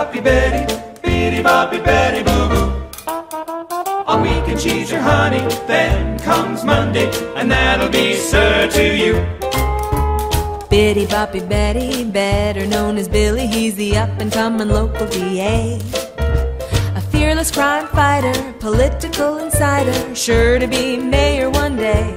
boppy Betty, bitty boppy Betty boo boo. On weekend she's your honey, then comes Monday, and that'll be sir to you. Bitty boppy Betty, better known as Billy, he's the up-and-coming local DA. A fearless crime fighter, political insider, sure to be mayor one day.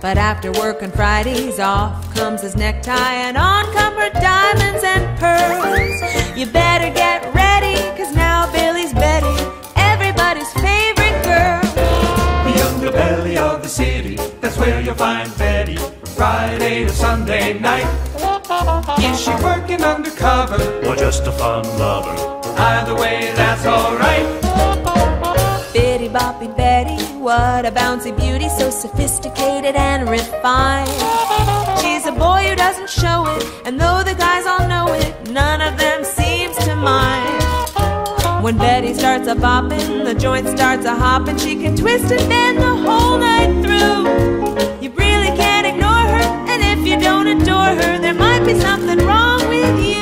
But after work on Fridays, off comes his necktie, and on come her diamonds and pearls. You better get ready, 'cause now Billy's Betty, everybody's favorite girl. The underbelly of the city, that's where you'll find Betty, Friday to Sunday night. Is she working undercover, or just a fun lover? Either way, that's alright. Bitty boppy Betty, what a bouncy beauty, so sophisticated and refined. She's a boy who doesn't show it, and though the guys all know it, none of them seems to mind. When Betty starts a bopping, the joint starts a hopping. She can twist and bend the whole night through. You really can't ignore her, and if you don't adore her, there might be something wrong with you.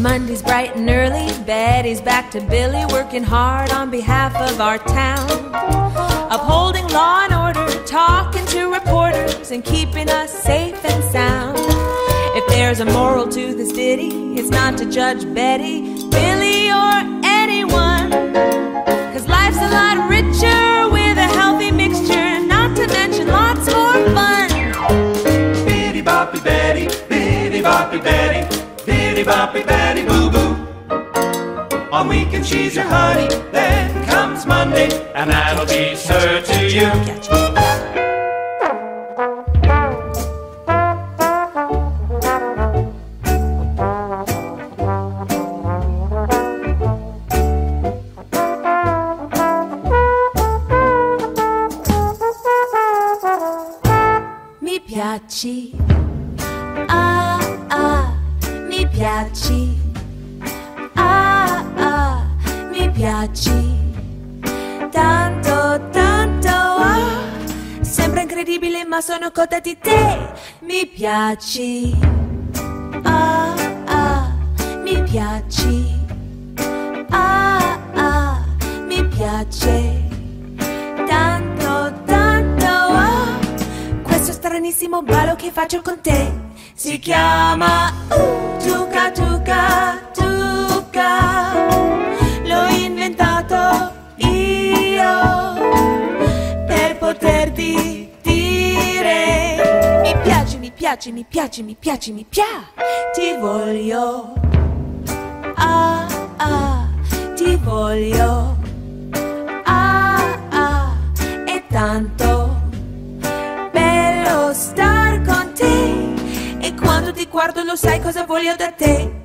Monday's bright and early, Betty's back to Billy, working hard on behalf of our town, upholding law and order, talking to reporters, and keeping us safe and sound. If there's a moral to this ditty, it's not to judge Betty, Billy, or anyone, 'cause life's a lot richer with a healthy mixture, not to mention lots more fun. Bitty boppy Betty, bitty boppy Betty, bitty boppy Betty boo boo. On weekend she's your honey, then comes Monday, and that'll be sir to you. Mi piaci, ah ah, mi piaci, ah ah, mi piaci, tanto tanto, ah, sembra incredibile ma sono cotta di te. Mi piaci, ah ah, mi piaci, ah ah, mi piace, tanto tanto, ah, questo stranissimo ballo che faccio con te si chiama tuca tuca tuca, l'ho inventato io per poterti dire mi piaci, mi piaci, mi piaci, mi piaci, mi piaci, ti voglio, ah ah, ti voglio, ah ah, è tanto bello star con te, e quando ti guardo lo sai cosa voglio da te.